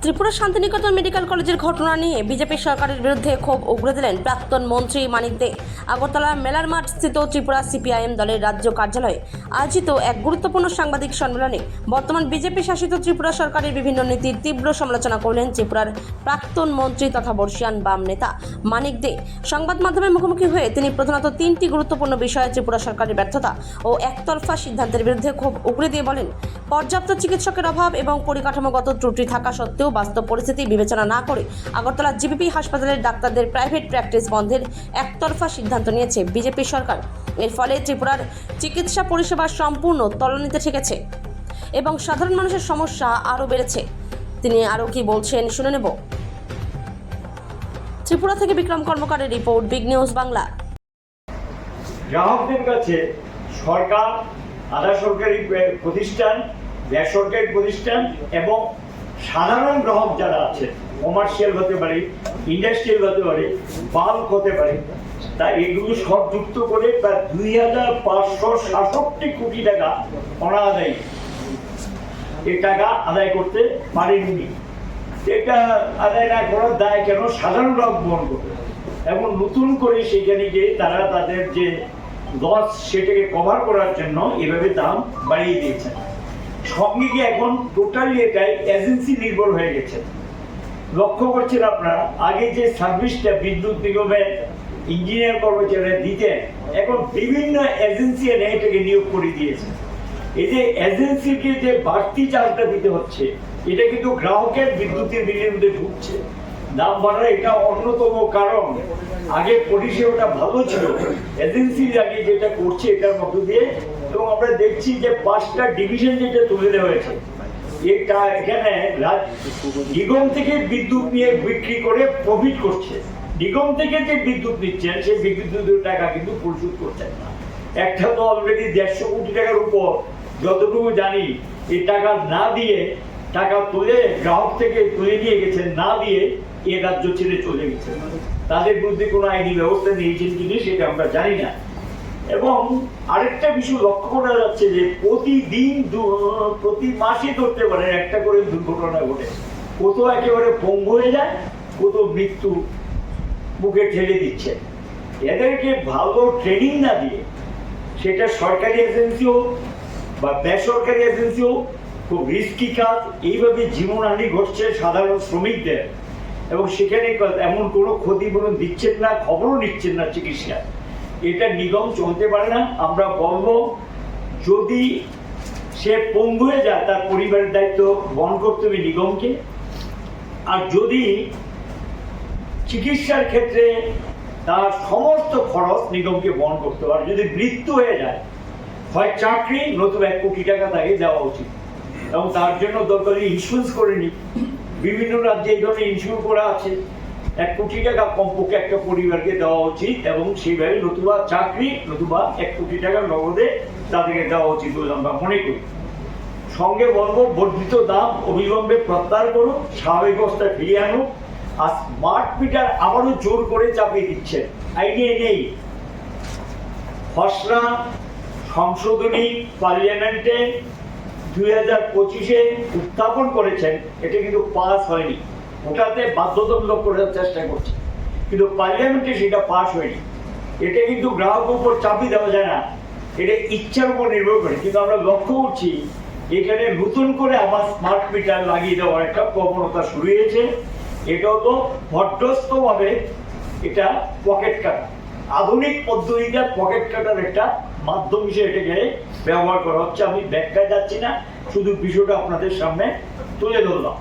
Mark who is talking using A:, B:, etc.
A: Tripura Santiniketan medical কলেজের ঘটনা নিয়ে বিজেপি সরকারের বিরুদ্ধে ক্ষোভ উগরে দিলেন প্রাক্তন মন্ত্রী মানিক দে। আগরতলার মেলার মাঠ স্থিত ত্রিপুরা সিপিআইএম দলের রাজ্য কার্যালয়ে আয়োজিত এক গুরুত্বপূর্ণ সাংবাদিক সম্মেলনে বর্তমান বিজেপি শাসিত ত্রিপুরা সরকারের বিভিন্ন নীতির তীব্র সমালোচনা করলেন ত্রিপুরার প্রাক্তন মন্ত্রী তথা বর্ষিয়ান বাম নেতা মানিক দে। সংবাদ মাধ্যমের মুখোমুখি হয়ে তিনি প্রধানত তিনটি গুরুত্বপূর্ণ বিষয়ে ত্রিপুরা সরকারের ব্যর্থতা ও একতরফা সিদ্ধান্তের বিরুদ্ধে ক্ষোভ উগরে দিয়ে বলেন, পর্যাপ্ত চিকিৎসকের অভাব এবং পরিকাঠামোগত ত্রুটি থাকা সত্ত্বেও বাস্তব পরিস্থিতি বিবেচনা না করে আগরতলা জিবিপি হাসপাতালের ডাক্তারদের প্রাইভেট প্র্যাকটিস বন্ধের একতরফা সিদ্ধান্ত নিয়েছে বিজেপি সরকার। এর ফলে ত্রিপুরার চিকিৎসা পরিষেবা সম্পূর্ণ তলানিতে ঠেকেছে এবং সাধারণ মানুষের সমস্যা আরও বেড়েছে। তিনি আরও কি বলছেন শুনে নেব। ত্রিপুরা থেকে বিক্রম কর্মকারের রিপোর্ট, বিগ নিউজ বাংলা।
B: গ্রাহকদের কাছে সরকার, আধা সরকারি প্রতিষ্ঠান, বেসরকারি প্রতিষ্ঠান এবং সাধারণ গ্রাহক যারা আছে, কমার্শিয়াল হতে পারে, ইন্ডাস্ট্রিয়াল হতে পারে, বাল্ক হতে পারে, তা এগুলো সব যুক্ত করে প্রায় 2567 কোটি টাকা অনাদায়ী এই টাকা আদায় করতে পারেননি। এটা আদায় না করার দায় কেন সাধারণ গ্রাহক বহন করবে এবং নতুন করে সেখানে গিয়ে তারা তাদের যে লস সেটাকে কভার করার জন্য এভাবে দাম বাড়িয়ে দিয়েছেন। সঙ্গে গিয়ে এখন টোটালি এটাই এজেন্সি নির্ভর হয়ে গেছে। লক্ষ্য করছেন আপনারা, আগে যে সার্ভিসটা বিদ্যুৎ নিগমের ইঞ্জিনিয়ার কর্মচারীরা দিতেন, এখন বিভিন্ন এজেন্সি এনে এটাকে নিয়োগ করে দিয়েছে। এই যে এজেন্সিকে যে বাড়তি চার্জটা দিতে হচ্ছে, এটা কিন্তু গ্রাহকের বিদ্যুতের বিলের মধ্যে ঢুকছে। দাম বাড়ার এটা অন্যতম কারণ। আগে পরিষেবাটা ভালো ছিল, এজেন্সি আগে যেটা করছে এটার মধ্য দিয়ে, এবং আমরা দেখছি যে 5টা ডিভিশন যেটা তুলে দেওয়া হয়েছে, এটা এখানে নিগম থেকে বিদ্যুৎ নিয়ে বিক্রি করে প্রফিট করছে। নিগম থেকে যে বিদ্যুৎ নিচ্ছেন সেই বিদ্যুতের টাকা কিন্তু পরিশোধ করছেন না। একটা তো অলরেডি 150 কোটি টাকার উপর যতটুকু জানি এই টাকা না দিয়ে, টাকা তুলে গ্রাহক থেকে তুলে নিয়ে গেছেন না দিয়ে এ রাজ্য ছেড়ে চলে গেছেন। তাদের বিরুদ্ধে কোনো আইনি ব্যবস্থা নিয়েছেন কিনা সেটা আমরা জানি না। এবং আরেকটা বিষয় লক্ষ্য করা যাচ্ছে যে প্রতিদিন প্রতি মাসে ধরতে পারেন একটা করে দুর্ঘটনা ঘটে। কোথাও একেবারে পঙ্গু হয়ে যায়, কোথাও মৃত্যু মুখে ঠেলে দিচ্ছে। এদেরকে ভালো ট্রেনিং না দিয়ে, সেটা সরকারি এজেন্সি হোক বা বেসরকারি এজেন্সি হোক, খুব রিস্কি কাজ, এইভাবে জীবনহানি ঘটছে সাধারণ শ্রমিকদের, এবং সেখানে এমন কোনো ক্ষতিপূরণ দিচ্ছেন না, খবরও নিচ্ছেন না চিকিৎসা। এটা নিগম চলতে পারে না। আমরা বলবো, যদি সে পঙ্গু হয়ে যায় তার পরিবারের দায়িত্ব বহন করতে হবে নিগমকে। আর যদি চিকিৎসার ক্ষেত্রে তার সমস্ত খরচ নিগমকে বহন করতে পারে। যদি মৃত্যু হয়ে যায়, হয় চাকরি নতুবা 1 কোটি টাকা তাকে দেওয়া উচিত, এবং তার জন্য দরকারি ইন্স্যুরেন্স করে নি। বিভিন্ন রাজ্যে এই ধরনের ইন্স্যুরেন্স করা আছে। 1 কোটি টাকা কমপক্ষে একটা পরিবারকে দেওয়া উচিত, এবং সেইভাবে নতুবা চাকরি নতুবা 1 কোটি টাকা নগদে তাদেরকে দেওয়া উচিত বলে আমরা মনে করি। সঙ্গে বলবো, বর্ধিত দাম অবিলম্বে প্রত্যাহার করুন, স্বাভাবিক অবস্থায় ফিরিয়ে আনুন। আর স্মার্ট মিটার আবারও জোর করে চাপিয়ে দিচ্ছে, আইনে নেই। খসড়া সংশোধনী পার্লামেন্টে 2025-এ উত্থাপন করেছেন, এটা কিন্তু পাস হয়নি। ওটাতে বাধ্যতামূলক করার চেষ্টা করছে, কিন্তু পার্লামেন্টে সেটা পাস হয়নি। এটা কিন্তু গ্রাহকের উপর চাপিয়ে দেওয়া যায় না, এটা ইচ্ছার উপর নির্ভর করে। কিন্তু আমরা লক্ষ্য করছি এখানে নতুন করে আবার স্মার্ট মিটার লাগিয়ে দেওয়ার একটা প্রবণতা শুরু হয়েছে। এটা হলো ভদ্রস্থভাবে এটা পকেট কাটা, আধুনিক পদ্ধতিতে পকেট কাটার একটা মাধ্যম হিসেবে এটাকে ব্যবহার করা হচ্ছে। আমি ব্যাখ্যায় যাচ্ছি না, শুধু বিষয়টা আপনাদের সামনে তুলে ধরলাম।